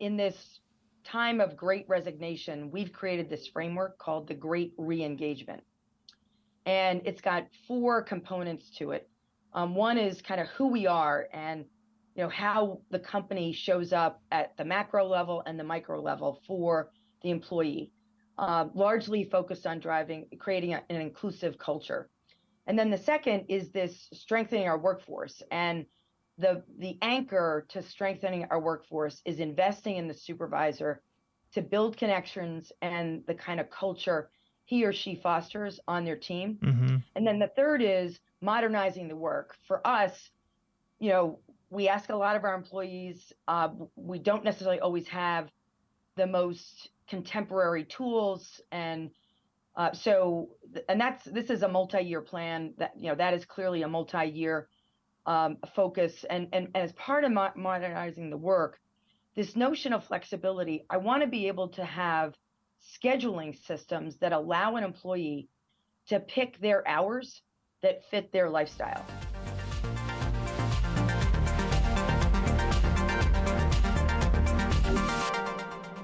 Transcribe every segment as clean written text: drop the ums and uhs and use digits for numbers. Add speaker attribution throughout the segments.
Speaker 1: in this time of great resignation, we've created this framework called the Great Re-engagement. And it's got 4 components to it. One is kind of who we are and how the company shows up at the macro level and the micro level for the employee, largely focused on creating an inclusive culture. And then the second is this strengthening our workforce. And the anchor to strengthening our workforce is investing in the supervisor to build connections and the kind of culture he or she fosters on their team.
Speaker 2: Mm-hmm.
Speaker 1: And then the third is modernizing the work. For us, we ask a lot of our employees, we don't necessarily always have the most contemporary tools. And this is a multi-year plan that is clearly a multi-year focus. And as part of modernizing the work, this notion of flexibility, I want to be able to have scheduling systems that allow an employee to pick their hours that fit their lifestyle.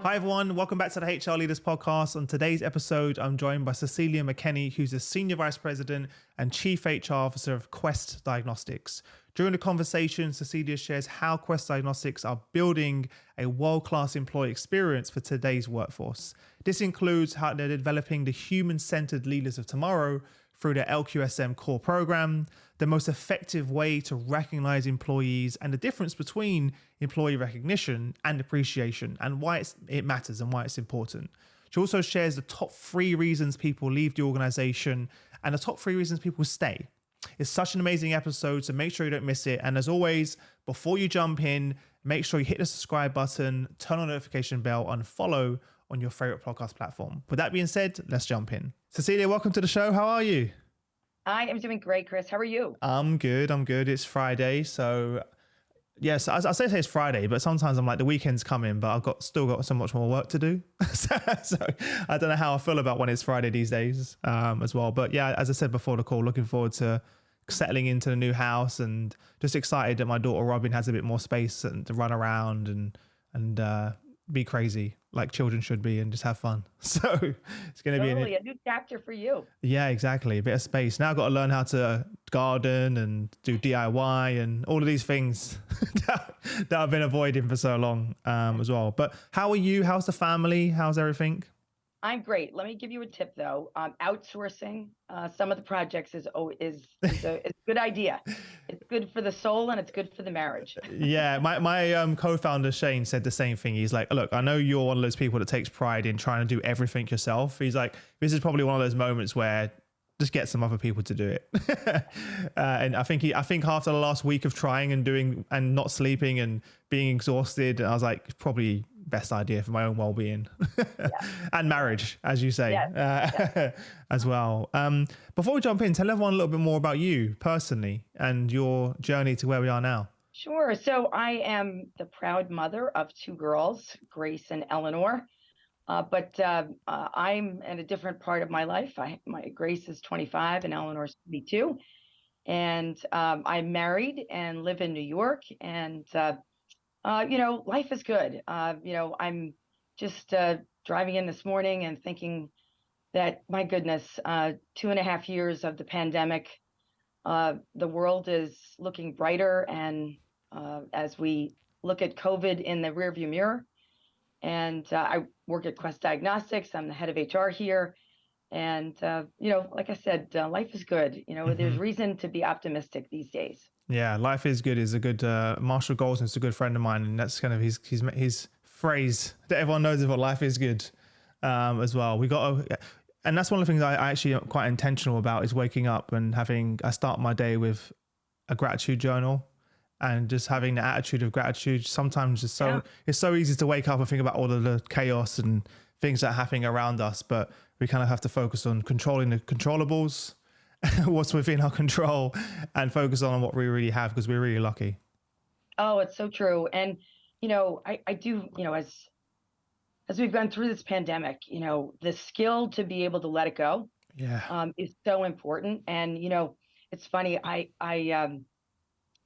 Speaker 2: Hi everyone, welcome back to the HR Leaders Podcast. On today's episode, I'm joined by Cecilia McKenney, who's the Senior Vice President and Chief HR Officer of Quest Diagnostics. During the conversation, Cecilia shares how Quest Diagnostics are building a world-class employee experience for today's workforce. This includes how they're developing the human-centered leaders of tomorrow through their LQSM core program, the most effective way to recognize employees, and the difference between employee recognition and appreciation, and why it matters and why it's important. She also shares the top 3 reasons people leave the organization and the top 3 reasons people stay. It's such an amazing episode, so make sure you don't miss it. And as always, before you jump in, make sure you hit the subscribe button, turn on the notification bell, and follow on your favorite podcast platform. With that being said, let's jump in. Cecilia, welcome to the show. How are you?
Speaker 1: I am doing great, Chris. How are you?
Speaker 2: I'm good. It's Friday. So yes, I say it's Friday, but sometimes I'm like, the weekend's coming, but I've still got so much more work to do. so I don't know how I feel about when it's Friday these days as well. But yeah, as I said before the call, looking forward to settling into the new house and just excited that my daughter Robin has a bit more space and to run around and be crazy like children should be and just have fun. So it's going to be
Speaker 1: a new chapter for you.
Speaker 2: Yeah, exactly. A bit of space. Now I've got to learn how to garden and do DIY and all of these things that I've been avoiding for so long as well. But how are you? How's the family? How's everything?
Speaker 1: I'm great. Let me give you a tip though. Outsourcing some of the projects is a good idea. It's good for the soul and it's good for the marriage.
Speaker 2: Yeah, my co-founder Shane said the same thing. He's like, look, I know you're one of those people that takes pride in trying to do everything yourself. He's like, this is probably one of those moments where just get some other people to do it. And I think after the last week of trying and doing and not sleeping and being exhausted, I was like, probably best idea for my own well-being.
Speaker 1: Yeah.
Speaker 2: And marriage, as you say, as well. Before we jump in, tell everyone a little bit more about you personally and your journey to where we are now.
Speaker 1: Sure. So I am the proud mother of 2 girls, Grace and Eleanor. But I'm in a different part of my life. My Grace is 25 and Eleanor is 22. And I'm married and live in New York. And life is good. I'm just driving in this morning and thinking that, my goodness, 2.5 years of the pandemic, the world is looking brighter. And as we look at COVID in the rearview mirror, and I work at Quest Diagnostics. I'm the head of HR here. And, like I said, life is good. There's reason to be optimistic these days.
Speaker 2: Yeah, life is good is a good, Marshall Goldsmith's a good friend of mine. And that's kind of his phrase that everyone knows about life is good as well. And that's one of the things I actually am quite intentional about is waking up and I start my day with a gratitude journal and just having the attitude of gratitude. Sometimes it's so easy to wake up and think about all of the chaos and things that are happening around us, but we kind of have to focus on controlling the controllables, what's within our control, and focus on what we really have because we're really lucky.
Speaker 1: Oh, it's so true. And, I do, as we've gone through this pandemic, the skill to be able to let it go is so important. And, it's funny,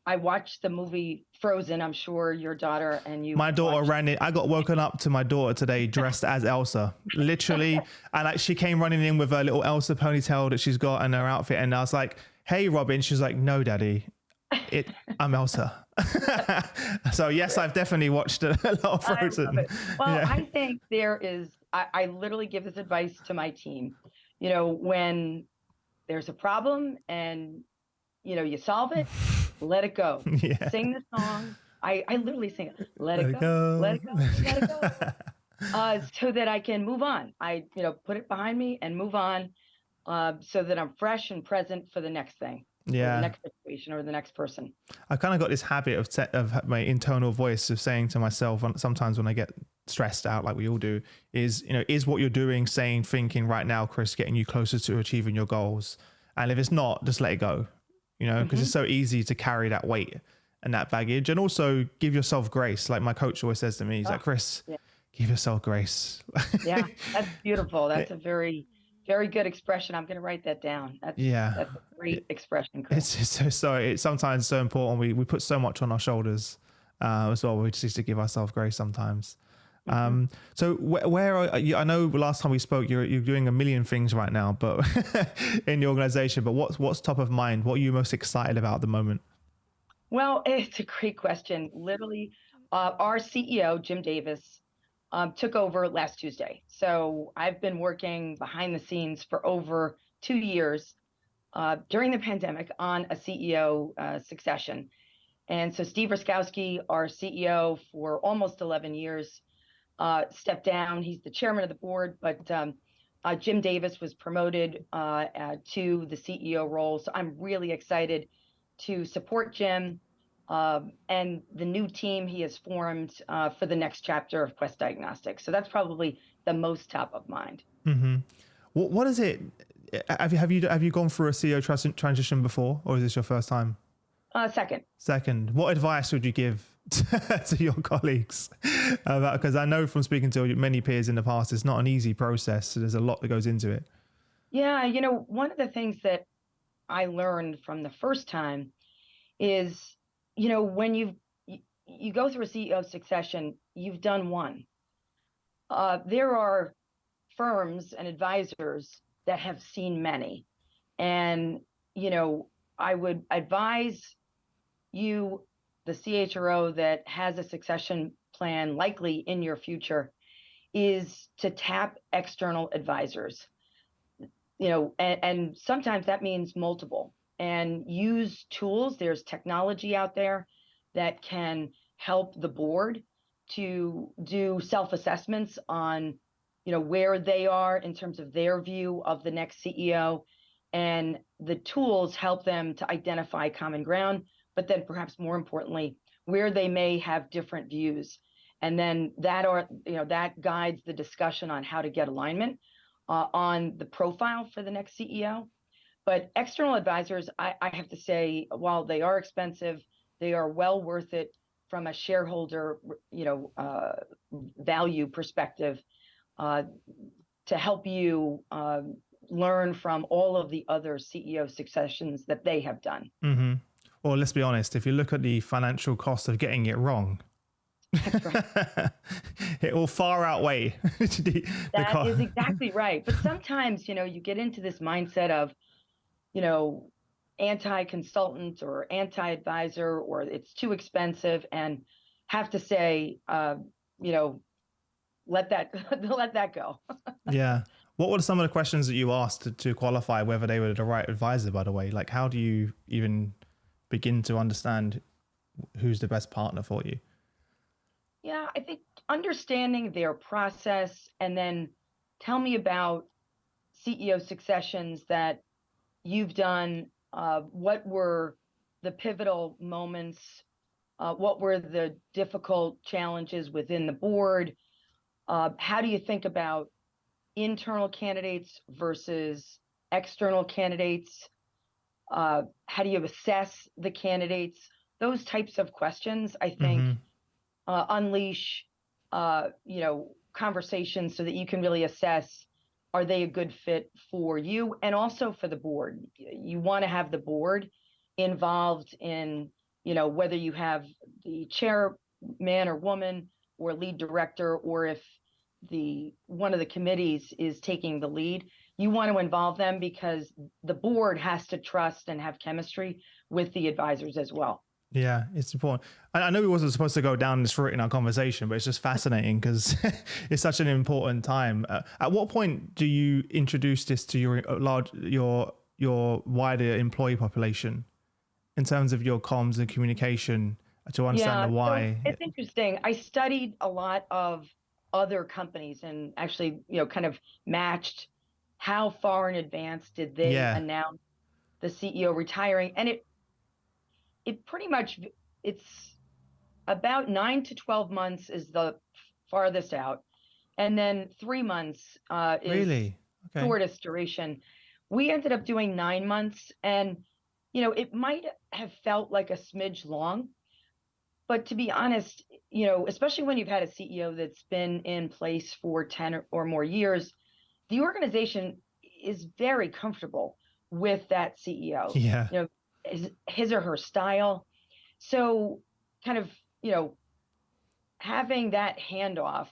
Speaker 1: I watched the movie Frozen. I'm sure your daughter and you
Speaker 2: My daughter
Speaker 1: watched.
Speaker 2: ran it. I got woken up to my daughter today dressed as Elsa, literally. And like she came running in with her little Elsa ponytail that she's got and her outfit. And I was like, hey, Robin. She's like, no, daddy, I'm Elsa. So yes, I've definitely watched a lot of
Speaker 1: I love
Speaker 2: Frozen.
Speaker 1: it. Well,
Speaker 2: Yeah.
Speaker 1: I think I literally give this advice to my team. When there's a problem and, you solve it, let it go.
Speaker 2: Yeah.
Speaker 1: Sing the song. I literally sing it. Let
Speaker 2: There
Speaker 1: it
Speaker 2: we
Speaker 1: go, let
Speaker 2: go.
Speaker 1: it go, let it go. So that I can move on. Put it behind me and move on, so that I'm fresh and present for the next thing or the
Speaker 2: Yeah.
Speaker 1: next situation or the next person.
Speaker 2: I kind of got this habit of my internal voice of saying to myself sometimes when I get stressed out, like we all do, is what you're doing, saying, thinking right now, Chris, getting you closer to achieving your goals? And if it's not, just let it go, because it's so easy to carry that weight and that baggage. And also give yourself grace. Like my coach always says to me, he's like, Chris,
Speaker 1: Yeah.
Speaker 2: give yourself grace.
Speaker 1: Yeah, that's beautiful. That's a very, very good expression. I'm going to write that down.
Speaker 2: Yeah.
Speaker 1: That's a great expression, Chris.
Speaker 2: It's sometimes so important. We put so much on our shoulders as well. We just need to give ourselves grace sometimes. So where are you? I know last time we spoke, you're doing a million things right now, but in the organization. But what's top of mind? What are you most excited about at the moment?
Speaker 1: Well, it's a great question. Literally, our CEO, Jim Davis, took over last Tuesday. So I've been working behind the scenes for over 2 years during the pandemic on a CEO succession. And so Steve Raskowski, our CEO for almost 11 years, stepped down. He's the chairman of the board, but Jim Davis was promoted to the CEO role. So I'm really excited to support Jim and the new team he has formed for the next chapter of Quest Diagnostics. So that's probably the most top of mind.
Speaker 2: Mm-hmm. What is it? Have you gone through a CEO transition before, or is this your first time?
Speaker 1: Second.
Speaker 2: Second. What advice would you give to your colleagues? Because I know from speaking to many peers in the past, it's not an easy process. So there's a lot that goes into it.
Speaker 1: Yeah, one of the things that I learned from the first time is, when you go through a CEO succession, you've done one. There are firms and advisors that have seen many. And, I would advise you, the CHRO that has a succession plan likely in your future, is to tap external advisors. And sometimes that means multiple, and use tools. There's technology out there that can help the board to do self-assessments on, where they are in terms of their view of the next CEO. And the tools help them to identify common ground, but then perhaps more importantly, where they may have different views. And then that guides the discussion on how to get alignment on the profile for the next CEO. But external advisors, I have to say, while they are expensive, they are well worth it from a shareholder, value perspective, to help you learn from all of the other CEO successions that they have done.
Speaker 2: Mm-hmm. Well, let's be honest. If you look at the financial cost of getting it wrong,
Speaker 1: that's right.
Speaker 2: It will far outweigh
Speaker 1: That is exactly right. But sometimes, you get into this mindset of, anti-consultant or anti-advisor, or it's too expensive, and have to say, let that go.
Speaker 2: Yeah. What were some of the questions that you asked to qualify whether they were the right advisor, by the way? Like, how do you even begin to understand who's the best partner for you?
Speaker 1: Yeah, I think understanding their process, and then tell me about CEO successions that you've done. What were the pivotal moments? What were the difficult challenges within the board? How do you think about internal candidates versus external candidates? How do you assess the candidates? Those types of questions, I think, unleash, conversations so that you can really assess, are they a good fit for you and also for the board? You want to have the board involved in whether you have the chairman or woman or lead director, or if one of the committees is taking the lead, you want to involve them because the board has to trust and have chemistry with the advisors as well.
Speaker 2: Yeah, it's important. I know we wasn't supposed to go down this route in our conversation, but it's just fascinating because it's such an important time. At what point do you introduce this to your wider employee population in terms of your comms and communication to understand the why?
Speaker 1: So it's interesting. I studied a lot of other companies and actually, kind of matched how far in advance did they announce the CEO retiring, and it pretty much, it's about 9 to 12 months is the farthest out, and then 3 months is
Speaker 2: Really? Okay.
Speaker 1: shortest duration. We ended up doing 9 months, and it might have felt like a smidge long, but to be honest, especially when you've had a CEO that's been in place for 10 or more years, the organization is very comfortable with that CEO.
Speaker 2: Yeah.
Speaker 1: His or her style. So kind of, having that handoff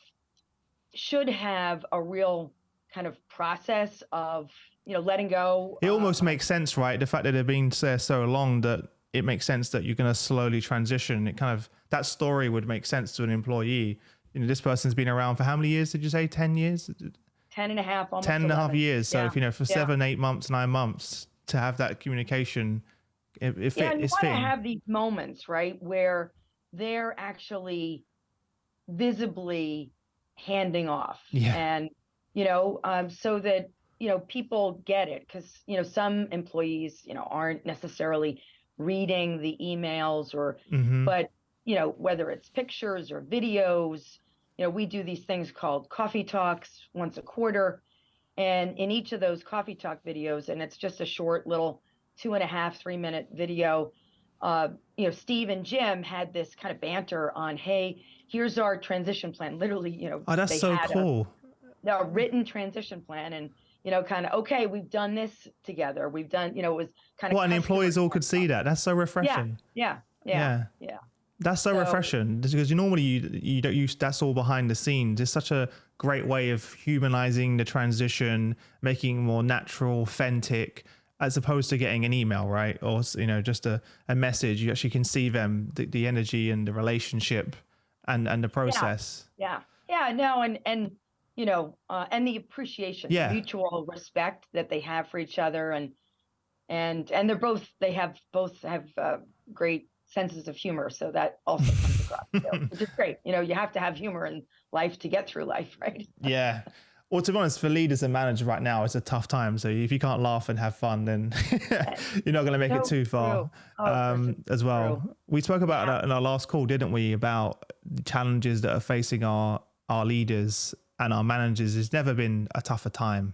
Speaker 1: should have a real kind of process of, letting go.
Speaker 2: It almost makes sense, right? The fact that they've been there so long that it makes sense that you're going to slowly transition. It kind of, that story would make sense to an employee. This person's been around for how many years? Did you say 10 years?
Speaker 1: 10 and a half, almost
Speaker 2: 10 and a half
Speaker 1: 11.
Speaker 2: years. So
Speaker 1: Yeah.
Speaker 2: if, for 7, 8 months, 9 months to have that communication,
Speaker 1: and you want to have these moments, right, where they're actually visibly handing off. And, so that, people get it, because, some employees, aren't necessarily reading the emails or, but, whether it's pictures or videos, we do these things called coffee talks once a quarter. And in each of those coffee talk videos, and it's just a short little 2.5, 3 minute video, Steve and Jim had this kind of banter on, hey, here's our transition plan. Literally,
Speaker 2: oh, that's so cool.
Speaker 1: A written transition plan, and kind of, okay, we've done this together. We've done, it was kind of.
Speaker 2: Well, and the employees all could see that. That's so refreshing.
Speaker 1: Yeah.
Speaker 2: That's so refreshing, because normally you don't use, that's all behind the scenes. It's such a great way of humanizing the transition, making it more natural, authentic, as opposed to getting an email, right? Or, just a message. You actually can see them, the energy and the relationship and the process.
Speaker 1: No, and the appreciation, the mutual respect that they have for each other, and they both have great senses of humor, so that also comes across, which is great. You have to have humor in life to get through life, right?
Speaker 2: Yeah. Well, to be honest, for leaders and managers right now, it's a tough time. So if you can't laugh and have fun, then you're not going to make it too far. As well. True. We spoke about that in our last call, didn't we? About the challenges that are facing our leaders and our managers. It's never been a tougher time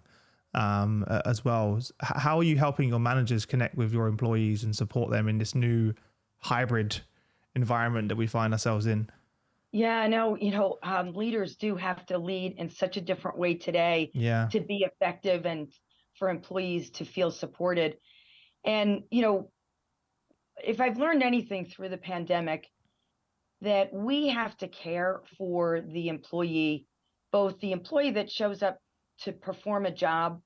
Speaker 2: as well. How are you helping your managers connect with your employees and support them in this new hybrid environment that we find ourselves in?
Speaker 1: Yeah, no, leaders do have to lead in such a different way today to be effective and for employees to feel supported. And, if I've learned anything through the pandemic, that we have to care for the employee, both the employee that shows up to perform a job,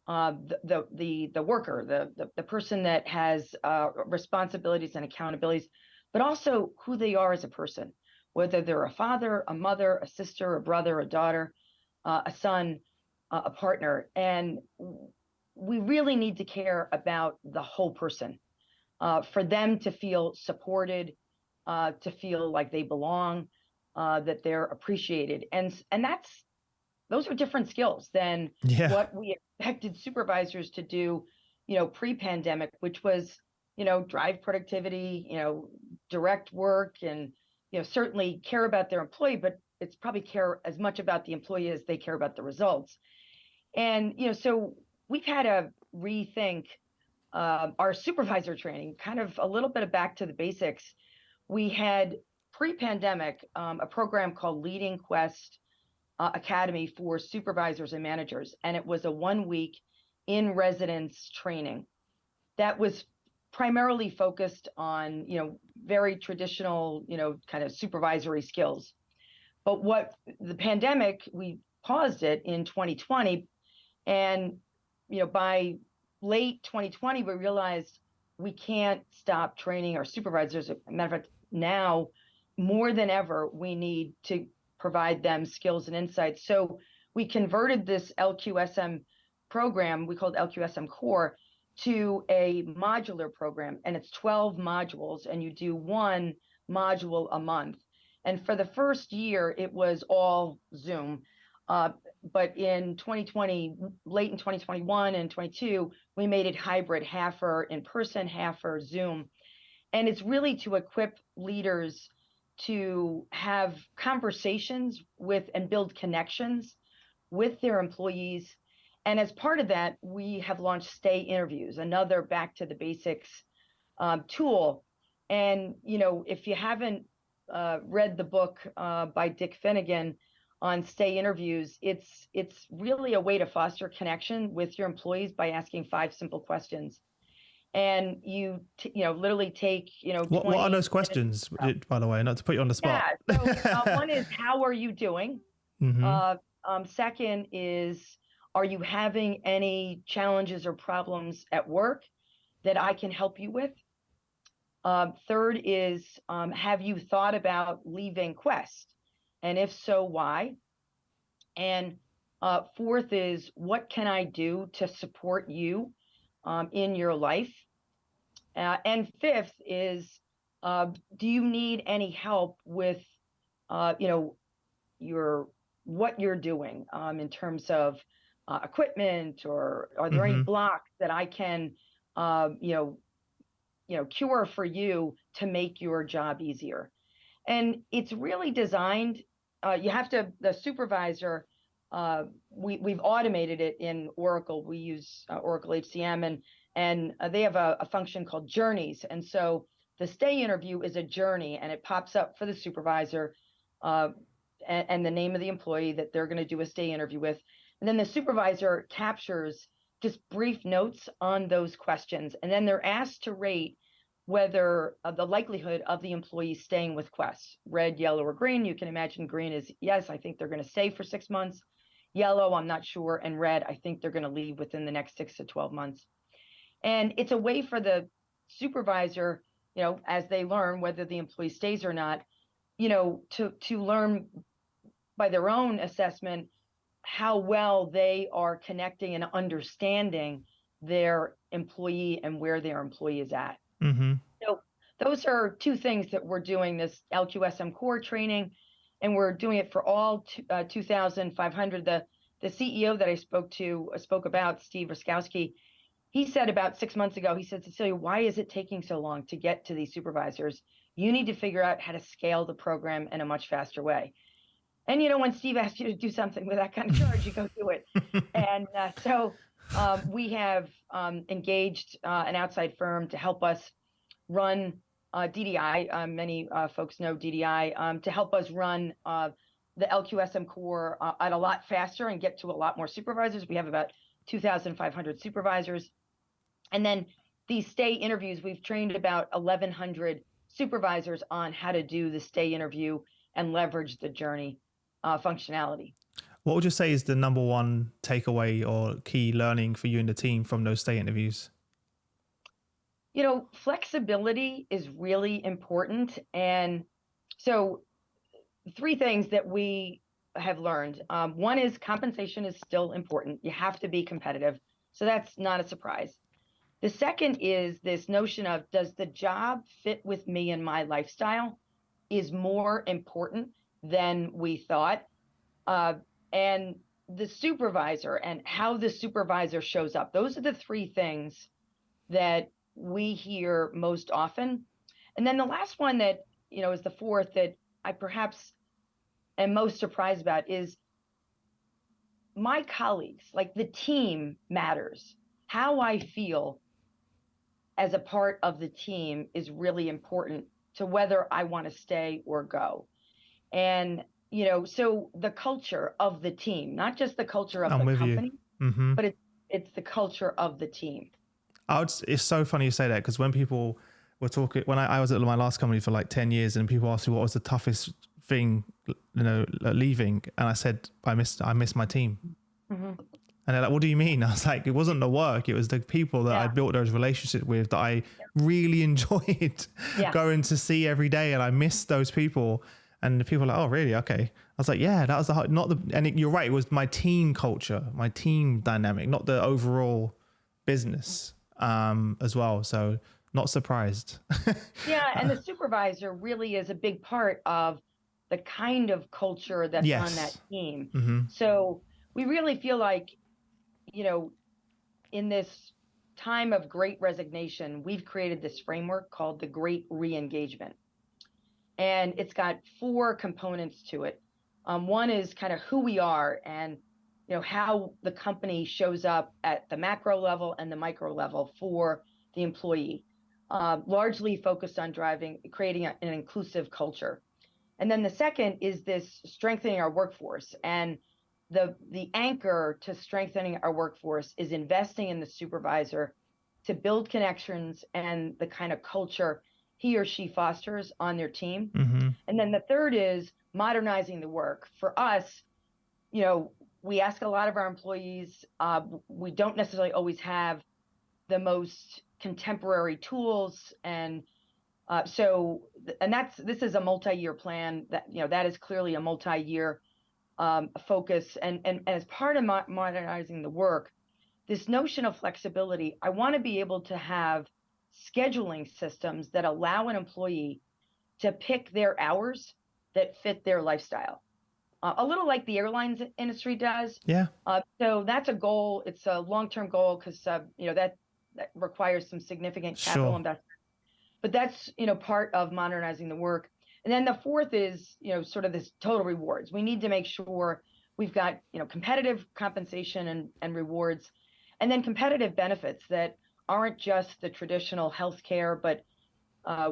Speaker 1: the worker, the person that has responsibilities and accountabilities, but also who they are as a person. Whether they're a father, a mother, a sister, a brother, a daughter, a son, a partner. And we really need to care about the whole person, for them to feel supported, to feel like they belong, that they're appreciated. And those are different skills than what we expected supervisors to do, pre-pandemic, which was, drive productivity, direct work, and certainly care about their employee, but it's probably care as much about the employee as they care about the results. And, so we've had to rethink our supervisor training, kind of a little bit of back to the basics. We had pre-pandemic a program called Leading Quest Academy for supervisors and managers. And it was a 1-week in residence training that was primarily focused on, very traditional, kind of supervisory skills. But what the pandemic, we paused it in 2020. And, by late 2020, we realized we can't stop training our supervisors. As a matter of fact, now more than ever, we need to provide them skills and insights. So we converted this LQSM program, we called LQSM Core, to a modular program. And it's 12 modules, and you do one module a month. And for the first year, it was all Zoom. But in 2020, late in 2021 and 22, we made it hybrid, half are in person, half are Zoom. And it's really to equip leaders to have conversations with and build connections with their employees. And as part of that, we have launched Stay Interviews, another back to the basics tool. And, if you haven't read the book by Dick Finnegan on Stay Interviews, it's really a way to foster connection with your employees by asking 5 simple questions. And you literally take,
Speaker 2: What are those
Speaker 1: 20
Speaker 2: questions,
Speaker 1: minutes.
Speaker 2: by the way, not to put you on the spot?
Speaker 1: Yeah. So one is, how are you doing? Second is, are you having any challenges or problems at work that I can help you with? Third is, have you thought about leaving Quest? And if so, why? And fourth is, what can I do to support you in your life? And fifth is, do you need any help with, what you're doing in terms of equipment, or are there any blocks that I can, cure for you to make your job easier? And it's really designed. You have to, the supervisor. We've automated it in Oracle. We use Oracle HCM, and they have a function called journeys. And so the Stay Interview is a journey, and it pops up for the supervisor and the name of the employee that they're going to do a Stay Interview with. And then the supervisor captures just brief notes on those questions. And then they're asked to rate whether the likelihood of the employee staying with Quest, red, yellow, or green. You can imagine green is, yes, I think they're going to stay for 6 months. Yellow, I'm not sure. And red, I think they're going to leave within the next 6 to 12 months. And it's a way for the supervisor, as they learn whether the employee stays or not, to learn by their own assessment how well they are connecting and understanding their employee and where their employee is at. So those are 2 things that we're doing, this LQSM Core training, and we're doing it for all 2,500. The CEO that I spoke about, Steve Raskowski, he said about 6 months ago, he said, Cecilia, why is it taking so long to get to these supervisors? You need to figure out how to scale the program in a much faster way. And, when Steve asks you to do something with that kind of charge, you go do it. And so we have engaged an outside firm to help us run DDI. Many folks know DDI, to help us run the LQSM Core at a lot faster and get to a lot more supervisors. We have about 2,500 supervisors. And then these Stay Interviews, we've trained about 1,100 supervisors on how to do the Stay Interview and leverage the journey functionality.
Speaker 2: What would you say is the number one takeaway or key learning for you and the team from those Stay Interviews?
Speaker 1: Flexibility is really important. And so 3 things that we have learned. One is compensation is still important. You have to be competitive. So that's not a surprise. The second is this notion of, does the job fit with me and my lifestyle, is more important than we thought. And the supervisor and how the supervisor shows up. Those are the 3 things that we hear most often. And then the last one that, is the fourth that I perhaps am most surprised about is my colleagues, like the team matters. How I feel as a part of the team is really important to whether I want to stay or go. And, so the culture of the team, not just the culture of the company, but it's the culture of the team.
Speaker 2: It's so funny you say that, because when people were talking, when I was at my last company for like 10 years and people asked me what was the toughest thing, leaving. And I said, I miss my team.
Speaker 1: Mm-hmm.
Speaker 2: And they're like, what do you mean? I was like, it wasn't the work. It was the people that I built those relationships with that I really enjoyed going to see every day. And I missed those people. And the people were like, oh, really? Okay. I was like, yeah, that was you're right. It was my team culture, my team dynamic, not the overall business as well. So not surprised.
Speaker 1: Yeah. And the supervisor really is a big part of the kind of culture that's on that team.
Speaker 2: Mm-hmm.
Speaker 1: So we really feel like, in this time of great resignation, we've created this framework called the Great Re-engagement. And it's got 4 components to it. One is kind of who we are and how the company shows up at the macro level and the micro level for the employee, largely focused on creating an inclusive culture. And then the second is this strengthening our workforce. And the anchor to strengthening our workforce is investing in the supervisor to build connections and the kind of culture he or she fosters on their team.
Speaker 2: Mm-hmm.
Speaker 1: And then the third is modernizing the work. For us, we ask a lot of our employees, we don't necessarily always have the most contemporary tools. And this is a multi-year plan that is clearly a multi-year focus. And as part of modernizing the work, this notion of flexibility, I want to be able to have scheduling systems that allow an employee to pick their hours that fit their lifestyle. A little like the airlines industry does.
Speaker 2: Yeah.
Speaker 1: So that's a goal. It's a long-term goal because that requires some significant capital investment. But that's part of modernizing the work. And then the fourth is sort of this total rewards. We need to make sure we've got competitive compensation and rewards, and then competitive benefits that aren't just the traditional healthcare, but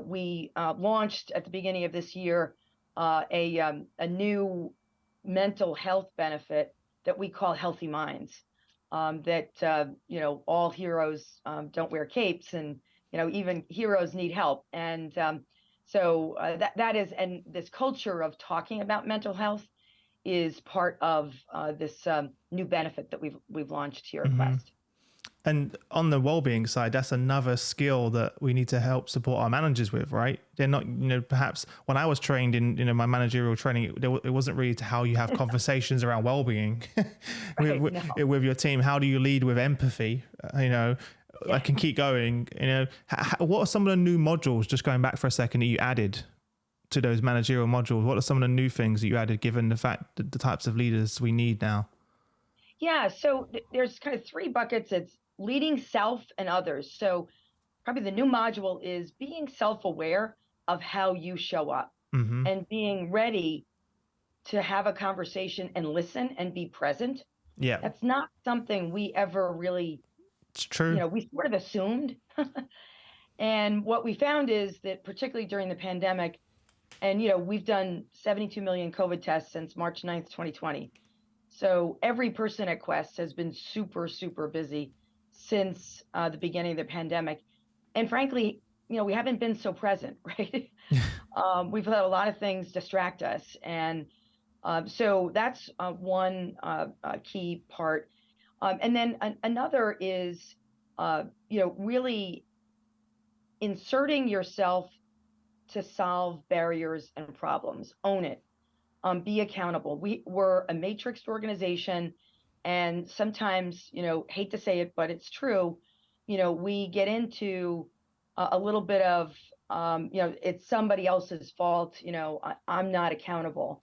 Speaker 1: we launched at the beginning of this year a new mental health benefit that we call Healthy Minds. That all heroes don't wear capes, and even heroes need help. And so that is, and this culture of talking about mental health is part of this new benefit that we've launched here at Quest.
Speaker 2: And on the well-being side, that's another skill that we need to help support our managers with, right? They're not, perhaps when I was trained in, my managerial training, it wasn't really to how you have conversations around well-being with your team. How do you lead with empathy? I can keep going. What are some of the new modules, just going back for a second, that you added to those managerial modules? What are some of the new things that you added, given the fact that the types of leaders we need now?
Speaker 1: Yeah, so there's kind of 3 buckets. It's leading self and others. So probably the new module is being self-aware of how you show up and being ready to have a conversation and listen and be present.
Speaker 2: Yeah.
Speaker 1: That's not something we ever really,
Speaker 2: it's true.
Speaker 1: We sort of assumed. And what we found is that particularly during the pandemic, and, we've done 72 million COVID tests since March 9th, 2020. So every person at Quest has been super, super busy since the beginning of the pandemic. And frankly, we haven't been so present, right? We've let a lot of things distract us. And so that's one key part. And then another is, really inserting yourself to solve barriers and problems. Own it. Be accountable. We're a matrixed organization, and sometimes, hate to say it, but it's true. We get into a little bit of, it's somebody else's fault. I'm not accountable.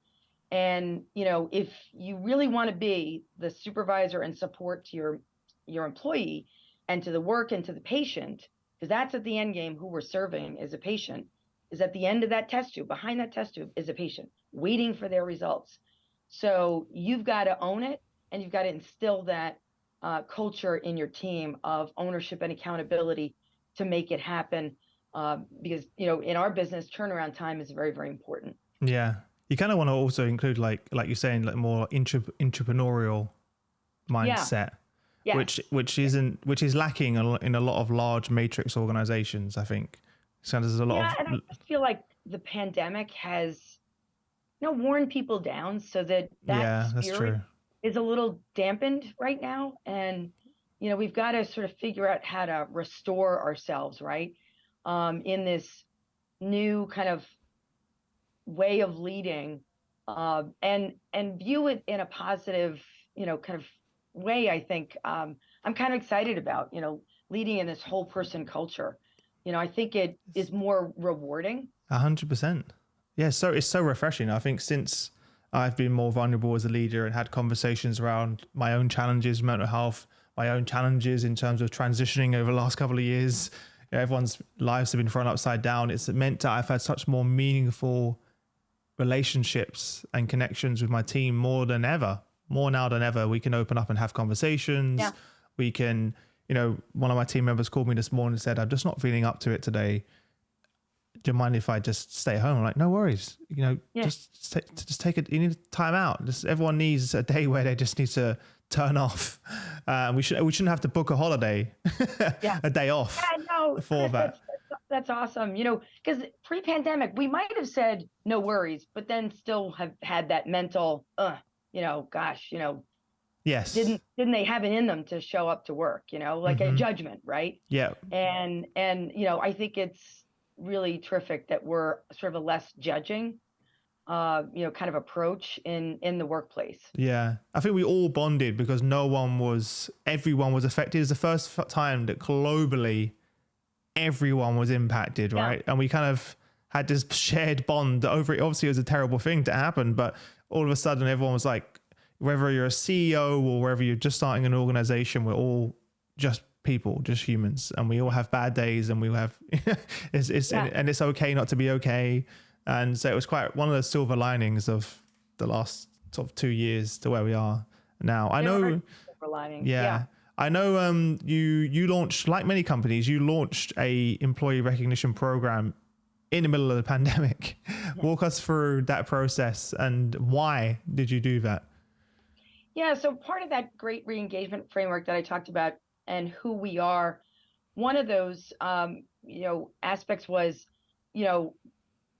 Speaker 1: And, if you really want to be the supervisor and support to your employee and to the work and to the patient, because that's at the end game, who we're serving is a patient, is at the end of that test tube, behind that test tube is a patient waiting for their results. So you've got to own it, and you've got to instill that culture in your team of ownership and accountability to make it happen. Because, in our business, turnaround time is very, very important.
Speaker 2: Yeah. You kind of want to also include, like you're saying, like more entrepreneurial mindset.
Speaker 1: Yes.
Speaker 2: which is lacking in a lot of large matrix organizations, I think. So there's a lot
Speaker 1: Yeah,
Speaker 2: of
Speaker 1: and I just feel like the pandemic has, worn people down so that that
Speaker 2: yeah, that's
Speaker 1: spirit
Speaker 2: true.
Speaker 1: is a little dampened right now. And, we've got to sort of figure out how to restore ourselves, right? In this new kind of way of leading, and view it in a positive, kind of way. I think I'm kind of excited about, leading in this whole person culture. I think it is more rewarding.
Speaker 2: 100%. Yeah, so it's so refreshing. I think since I've been more vulnerable as a leader and had conversations around my own challenges, mental health, my own challenges in terms of transitioning over the last couple of years, everyone's lives have been thrown upside down. It's meant that I've had such more meaningful relationships and connections with my team more than ever. More now than ever. We can open up and have conversations.
Speaker 1: Yeah.
Speaker 2: We can, one of my team members called me this morning and said, I'm just not feeling up to it today. Do you mind if I just stay home? I'm like, no worries.
Speaker 1: Yeah.
Speaker 2: Just take it. You need time out. Everyone needs a day where they just need to turn off. We shouldn't have to book a holiday,
Speaker 1: Yeah.
Speaker 2: a day off
Speaker 1: Yeah, no,
Speaker 2: for that.
Speaker 1: that's awesome. Because pre-pandemic, we might have said no worries, but then still have had that mental, gosh,
Speaker 2: Yes.
Speaker 1: didn't they have it in them to show up to work, like a judgment, right?
Speaker 2: Yeah.
Speaker 1: And I think it's really terrific that we're sort of a less judging, kind of approach in the workplace.
Speaker 2: Yeah. I think we all bonded because everyone was affected. It's the first time that globally everyone was impacted, right? And we kind of had this shared bond over it. Obviously, it was a terrible thing to happen, but all of a sudden everyone was like, whether you're a CEO or whether you're just starting an organization, we're all just people, just humans, and we all have bad days, and we all have and it's okay not to be okay. And so it was quite one of the silver linings of the last sort of 2 years to where we are now. I know. Yeah. I know you launched, like many companies, you launched a employee recognition program in the middle of the pandemic. Walk us through that process and why did you do that?
Speaker 1: Yeah, so part of that great re-engagement framework that I talked about and who we are, one of those aspects was,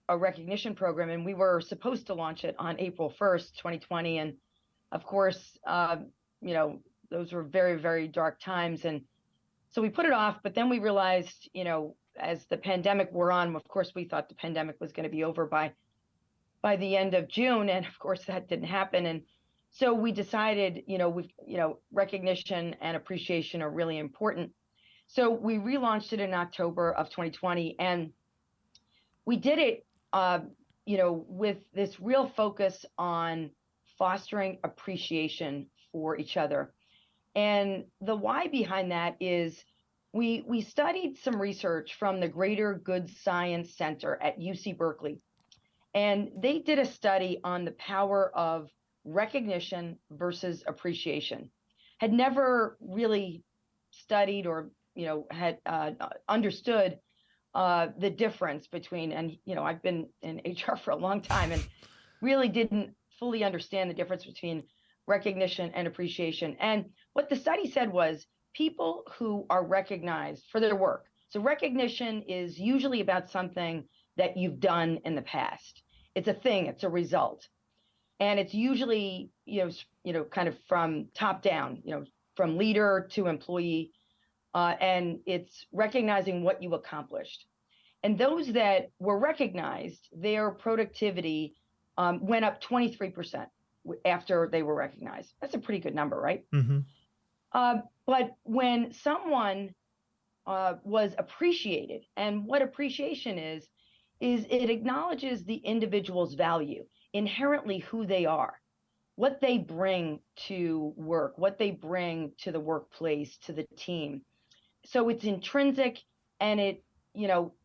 Speaker 1: a recognition program, and we were supposed to launch it on April 1st, 2020. And of course, those were very, very dark times. And so we put it off, but then we realized, as the pandemic wore on, of course, we thought the pandemic was going to be over by the end of June. And of course, that didn't happen. And so we decided, recognition and appreciation are really important. So we relaunched it in October of 2020. And we did it, with this real focus on fostering appreciation for each other. And the why behind that is we studied some research from the Greater Good Science Center at UC Berkeley. And they did a study on the power of recognition versus appreciation. Had never really studied or, had understood the difference between, and, I've been in HR for a long time and really didn't fully understand the difference between recognition and appreciation. And what the study said was people who are recognized for their work. So recognition is usually about something that you've done in the past. It's a thing, it's a result. And it's usually, kind of from top down, from leader to employee. And it's recognizing what you accomplished. And those that were recognized, their productivity went up 23% after they were recognized. That's a pretty good number, right?
Speaker 2: Mm-hmm.
Speaker 1: But when someone was appreciated, and what appreciation is it acknowledges the individual's value, inherently who they are, what they bring to work, what they bring to the workplace, to the team. So it's intrinsic and it,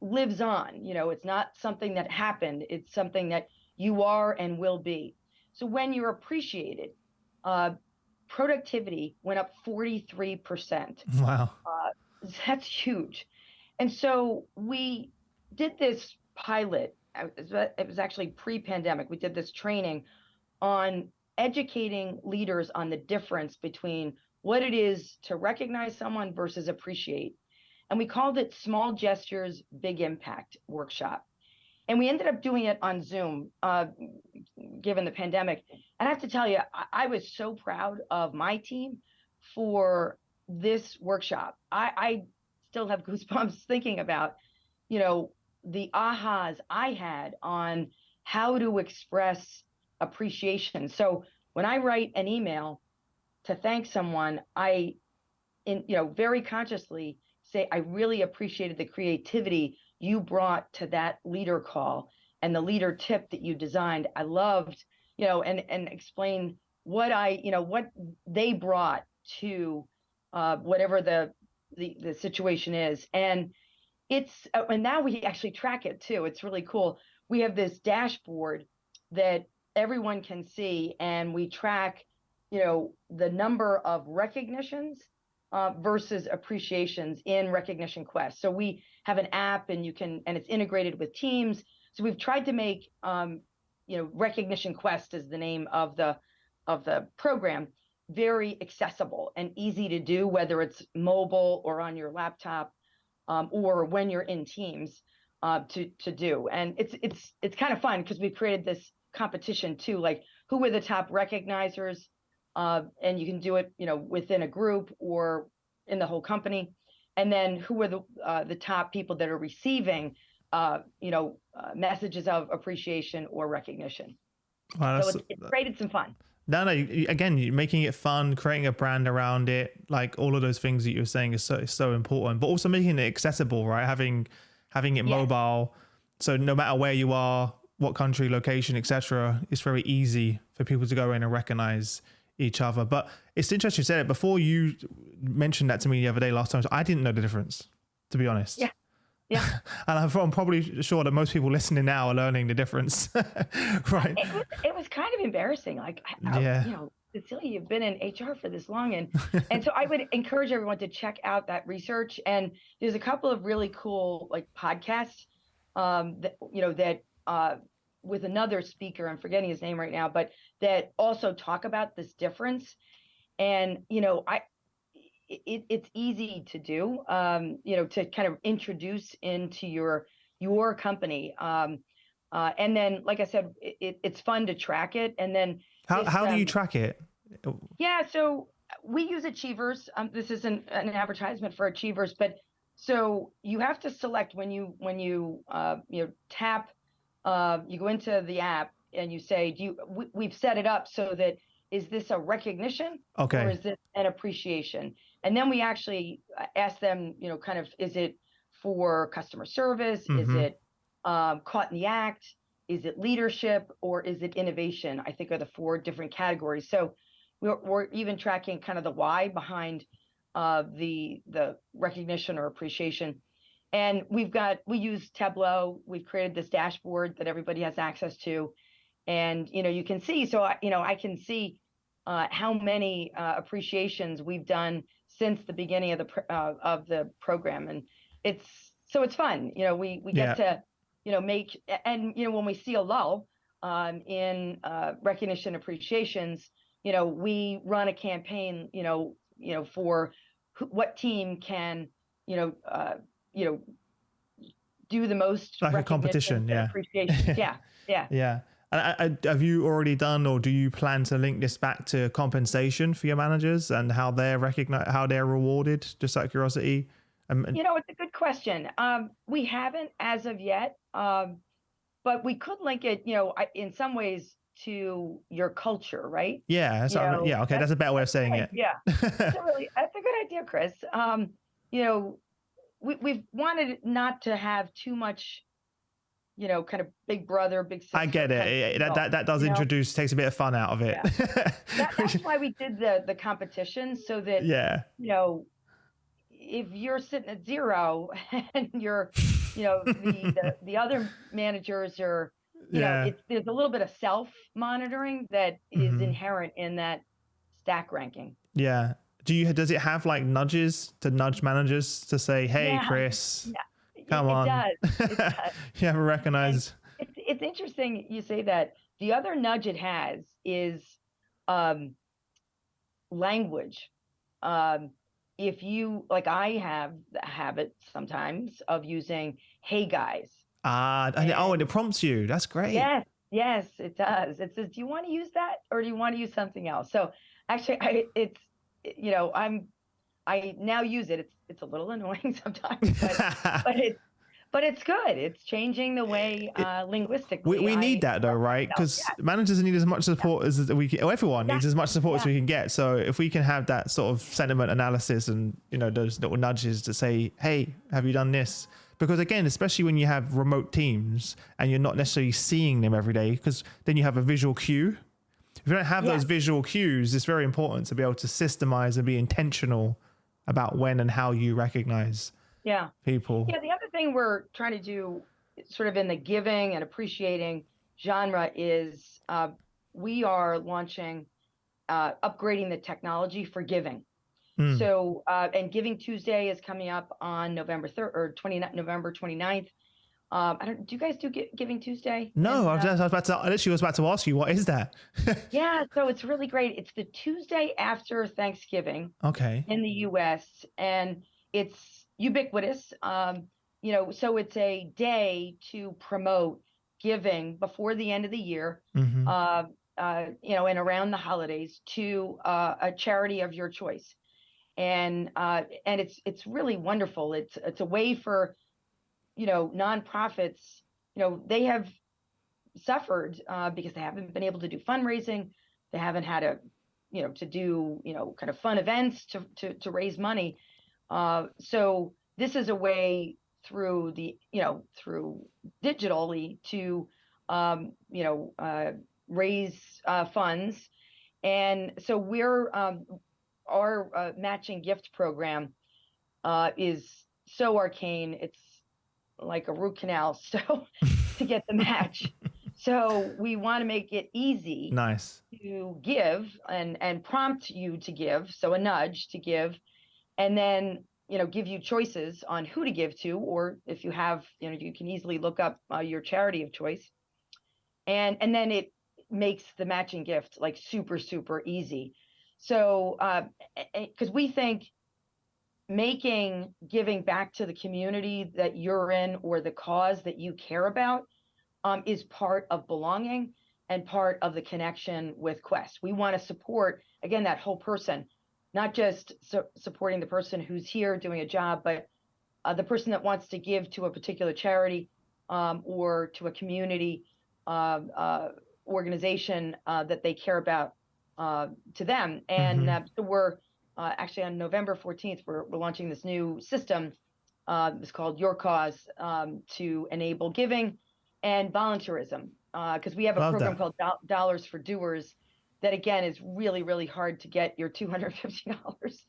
Speaker 1: lives on. It's not something that happened. It's something that you are and will be. So when you're appreciated, productivity went up 43%.
Speaker 2: Wow.
Speaker 1: That's huge. And so we did this pilot. It was actually pre-pandemic. We did this training on educating leaders on the difference between what it is to recognize someone versus appreciate. And we called it Small Gestures, Big Impact Workshop. And we ended up doing it on Zoom, given the pandemic. And I have to tell you, I was so proud of my team for this workshop. I still have goosebumps thinking about, the ahas I had on how to express appreciation. So when I write an email to thank someone, very consciously say, I really appreciated the creativity you brought to that leader call and the leader tip that you designed. I loved, and explain what what they brought to whatever the situation is. And and now we actually track it too. It's really cool. We have this dashboard that everyone can see, and we track, the number of recognitions versus appreciations in Recognition Quest. So we have an app, and it's integrated with Teams. So we've tried to make, Recognition Quest is the name of the program, very accessible and easy to do, whether it's mobile or on your laptop, or when you're in Teams, to do. And it's kind of fun because we've created this competition too, like who were the top recognizers, and you can do it, within a group or in the whole company. And then who were the top people that are receiving, messages of appreciation or recognition.
Speaker 2: Wow,
Speaker 1: So it's created some fun.
Speaker 2: No, again, you're making it fun, creating a brand around it, like all of those things that you're saying is so important, but also making it accessible, right? Having it mobile. So no matter where you are, what country, location, etc., it's very easy for people to go in and recognize each other. But it's interesting you said it before. You mentioned that to me the other day, last time. So I didn't know the difference, to be honest.
Speaker 1: Yeah.
Speaker 2: And I'm probably sure that most people listening now are learning the difference. Right.
Speaker 1: It was kind of embarrassing. Like, Cecilia, you've been in HR for this long. And so I would encourage everyone to check out that research. And there's a couple of really cool, like, podcasts, that with another speaker, I'm forgetting his name right now, but that also talk about this difference. And, it's easy to do, to kind of introduce into your company. And then, like I said, it's fun to track it. And then
Speaker 2: how do you track it?
Speaker 1: Yeah, so we use Achievers. This isn't an advertisement for Achievers, but so you have to select when you tap, you go into the app and you say, we've set it up so that, is this a recognition,
Speaker 2: okay,
Speaker 1: or is this an appreciation? And then we actually ask them, kind of, is it for customer service?
Speaker 2: Mm-hmm.
Speaker 1: Is it caught in the act? Is it leadership, or is it innovation? I think are the 4 different categories. So we're even tracking kind of the why behind the recognition or appreciation. And we use Tableau. We've created this dashboard that everybody has access to. And, you can see, so, I can see how many appreciations we've done since the beginning of the program. And it's fun. We get to, make, and, when we see a lull in recognition appreciations, we run a campaign, for what team can, do the most,
Speaker 2: like a competition. Yeah.
Speaker 1: Appreciation.
Speaker 2: Yeah. And have you already done, or do you plan to link this back to compensation for your managers and how they're how they're rewarded? Just out of curiosity.
Speaker 1: It's a good question. We haven't as of yet, but we could link it, in some ways, to your culture, right?
Speaker 2: Yeah. So okay, that's a better way of saying it.
Speaker 1: Yeah, that's a good idea, Chris. We've wanted not to have too much, kind of big brother, big sister.
Speaker 2: I get it. That does takes a bit of fun out of it.
Speaker 1: Yeah. That's why we did the competition, so that, if you're sitting at 0 and you're, the other managers are, there's a little bit of self-monitoring that is inherent in that stack ranking.
Speaker 2: Yeah. Does it have like nudges to nudge managers to say, hey, Chris, come on.
Speaker 1: It does.
Speaker 2: You haven't recognized.
Speaker 1: It's interesting you say that. The other nudge it has is language. if you like, I have the habit sometimes of using "Hey guys,"
Speaker 2: And it
Speaker 1: and
Speaker 2: prompts you. That's great.
Speaker 1: yes, yes, it does. It says, "Do you want to use that, or do you want to use something else?" So actually, I now use it. It's a little annoying sometimes, but it's good. It's changing the way
Speaker 2: It,
Speaker 1: linguistically
Speaker 2: we need
Speaker 1: I
Speaker 2: that though,
Speaker 1: express
Speaker 2: right?
Speaker 1: myself.
Speaker 2: Because managers need as much
Speaker 1: Yeah,
Speaker 2: support as we can, or everyone
Speaker 1: yeah,
Speaker 2: needs as much support as
Speaker 1: yeah,
Speaker 2: we can get. So if we can have that sort of sentiment analysis and, those little nudges to say, hey, have you done this? Because again, especially when you have remote teams and you're not necessarily seeing them every day, because then you have a visual cue. If you don't have
Speaker 1: yeah,
Speaker 2: those visual cues, it's very important to be able to systemize and be intentional about when and how you recognize
Speaker 1: yeah.
Speaker 2: people.
Speaker 1: Yeah, the other thing we're trying to do, sort of in the giving and appreciating genre, is we are launching, upgrading the technology for giving.
Speaker 2: Mm.
Speaker 1: So, and Giving Tuesday is coming up on November 3rd or November 29th. Do you guys do Giving Tuesday?
Speaker 2: No,
Speaker 1: And
Speaker 2: I literally was about to ask you, what is that?
Speaker 1: yeah, so it's really great. It's the Tuesday after Thanksgiving
Speaker 2: Okay.
Speaker 1: in the US, and it's ubiquitous. So it's a day to promote giving before the end of the year,
Speaker 2: Mm-hmm.
Speaker 1: and around the holidays, to a charity of your choice. And it's really wonderful. It's a way for, nonprofits. They have suffered because they haven't been able to do fundraising. They haven't had to do, kind of fun events to raise money. So this is a way through through digitally to, raise funds. And so our matching gift program is so arcane. It's like a root canal. So to get the match. So we want to make it easy
Speaker 2: Nice.
Speaker 1: to give and prompt you to give. So a nudge to give, and then, give you choices on who to give to, or if you have, you can easily look up your charity of choice. And then it makes the matching gift like super, super easy. So, because we think making giving back to the community that you're in, or the cause that you care about, is part of belonging and part of the connection with Quest. We want to support, again, that whole person, not just supporting the person who's here doing a job, but the person that wants to give to a particular charity, or to a community organization that they care about, to them. And
Speaker 2: Mm-hmm.
Speaker 1: so we're actually on November 14th, we're launching this new system. It's called Your Cause, to enable giving and volunteerism. Because we have a
Speaker 2: Love
Speaker 1: program
Speaker 2: that.
Speaker 1: called Dollars for Doers that, again, is really, really hard to get your $250.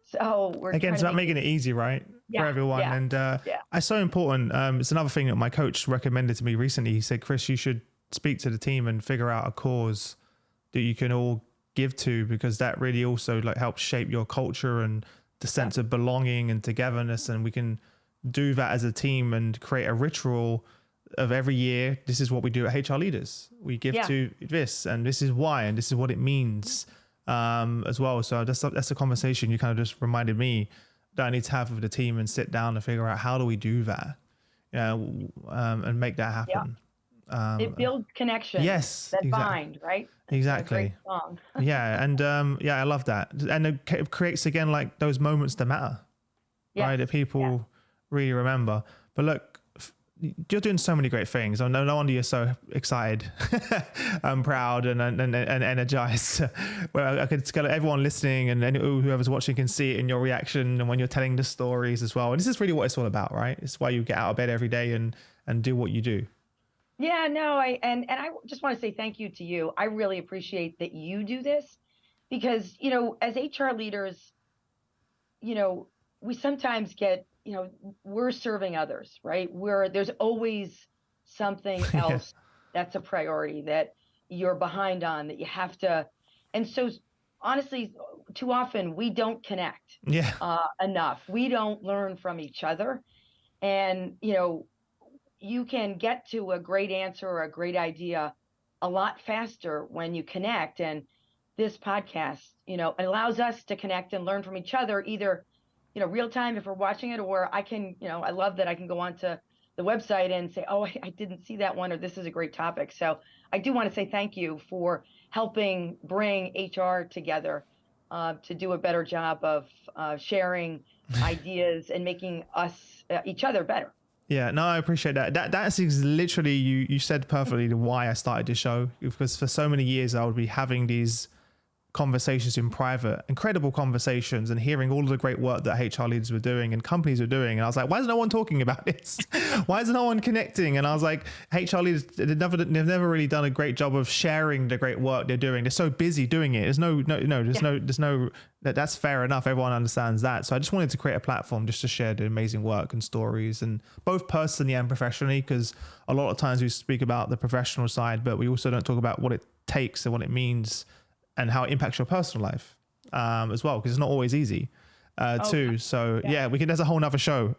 Speaker 1: So we're
Speaker 2: Again,
Speaker 1: trying
Speaker 2: it's
Speaker 1: to
Speaker 2: about
Speaker 1: make
Speaker 2: making
Speaker 1: it.
Speaker 2: it easy, right? For
Speaker 1: Yeah,
Speaker 2: everyone.
Speaker 1: yeah,
Speaker 2: And
Speaker 1: yeah,
Speaker 2: it's so important. It's another thing that my coach recommended to me recently. He said, Chris, you should speak to the team and figure out a cause that you can all give to, because that really also like helps shape your culture and the
Speaker 1: yeah,
Speaker 2: sense of belonging and togetherness. And we can do that as a team and create a ritual of every year. This is what we do at HR Leaders. We give
Speaker 1: yeah,
Speaker 2: to this, and this is why, and this is what it means, as well. So that's a conversation you kind of just reminded me that I need to have with the team and sit down and figure out how do we do that, and make that
Speaker 1: yeah.
Speaker 2: happen.
Speaker 1: It builds connections
Speaker 2: Yes,
Speaker 1: that
Speaker 2: exactly.
Speaker 1: bind, right? It's a great
Speaker 2: Exactly.
Speaker 1: song.
Speaker 2: Yeah. And yeah, I love that. And it creates again like those moments that matter,
Speaker 1: Yes,
Speaker 2: right? That
Speaker 1: yeah,
Speaker 2: people really remember. But look, you're doing so many great things. I know no wonder you're so excited and proud and energized. Well, I could everyone listening and whoever's watching can see it in your reaction and when you're telling the stories as well. And this is really what it's all about, right? It's why you get out of bed every day and do what you do.
Speaker 1: yeah. No, I just want to say thank you to you. I really appreciate that you do this, because, as HR leaders, you know, we sometimes get, we're serving others, right? There's always something
Speaker 2: Yeah.
Speaker 1: else that's a priority that you're behind on, that you have to. And so, honestly, too often we don't connect
Speaker 2: Yeah.
Speaker 1: enough. We don't learn from each other. And, you can get to a great answer or a great idea a lot faster when you connect. And this podcast, it allows us to connect and learn from each other, either, real time if we're watching it, or I can, I love that I can go onto the website and say, oh, I didn't see that one, or this is a great topic. So I do want to say thank you for helping bring HR together to do a better job of sharing ideas and making us, each other better.
Speaker 2: Yeah, no, I appreciate that. That's literally, you said perfectly why I started this show, because for so many years I would be having these conversations in private, incredible conversations, and hearing all of the great work that HR leaders were doing and companies were doing. And I was like, why is no one talking about this? Why is no one connecting? And I was like, HR leaders, they've never really done a great job of sharing the great work they're doing. They're so busy doing it. That's fair enough. Everyone understands that. So I just wanted to create a platform just to share the amazing work and stories, and both personally and professionally, because a lot of times we speak about the professional side, but we also don't talk about what it takes and what it means and how it impacts your personal life as well, because it's not always easy too. So there's a whole nother show.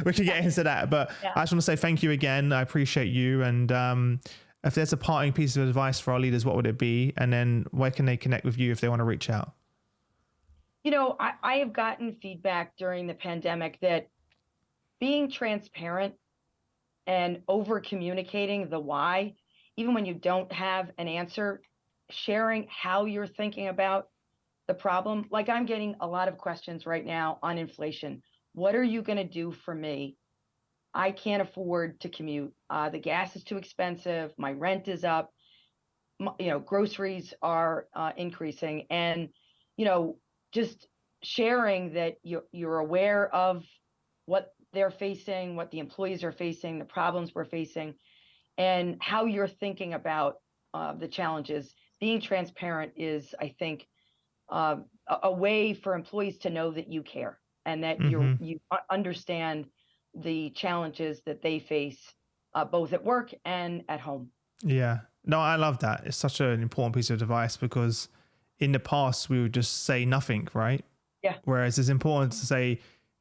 Speaker 2: We can get into that, but I just want to say thank you again. I appreciate you. And if there's a parting piece of advice for our leaders, what would it be? And then where can they connect with you if they want to reach out?
Speaker 1: I have gotten feedback during the pandemic that being transparent and over communicating the why, even when you don't have an answer, sharing how you're thinking about the problem. Like, I'm getting a lot of questions right now on inflation. What are you going to do for me? I can't afford to commute. The gas is too expensive. My rent is up. Groceries are increasing. And, just sharing that you're aware of what they're facing, what the employees are facing, the problems we're facing, and how you're thinking about the challenges. Being transparent is, I think, a way for employees to know that you care and that you understand the challenges that they face, both at work and at home.
Speaker 2: Yeah, no, I love that. It's such an important piece of advice, because in the past we would just say nothing, right?
Speaker 1: Yeah.
Speaker 2: Whereas it's important to say,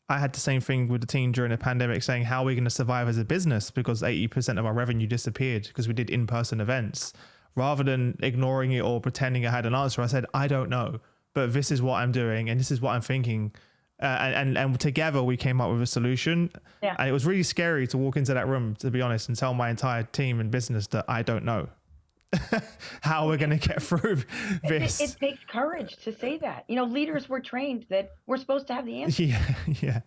Speaker 2: I had the same thing with the team during the pandemic, saying, how are we going to survive as a business? Because 80% of our revenue disappeared because we did in-person events. Rather than ignoring it or pretending I had an answer, I said, I don't know, but this is what I'm doing and this is what I'm thinking. And together we came up with a solution. Yeah. And it was really scary to walk into that room, to be honest, and tell my entire team and business that I don't know how we're going to get through this.
Speaker 1: It takes courage to say that. Leaders were trained that we're supposed to have the answer.
Speaker 2: Yeah.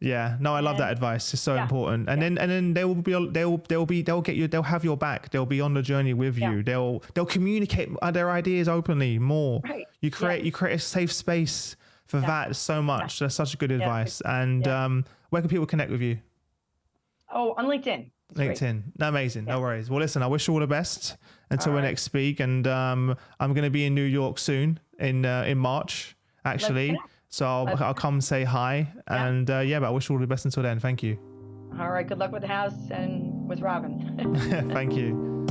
Speaker 2: Yeah, no, I love that advice. It's so important. And then they'll have your back. They'll be on the journey with you. They'll communicate their ideas openly more. Right. You create a safe space for that so much. That's such a good advice. And where can people connect with you?
Speaker 1: Oh, on LinkedIn.
Speaker 2: LinkedIn. Amazing. No worries. Well, listen, I wish you all the best until we next speak. And I'm going to be in New York soon in March, actually. So I'll come say hi. And but I wish you all the best until then. Thank you.
Speaker 1: All right. Good luck with the house and with Robin.
Speaker 2: Thank you.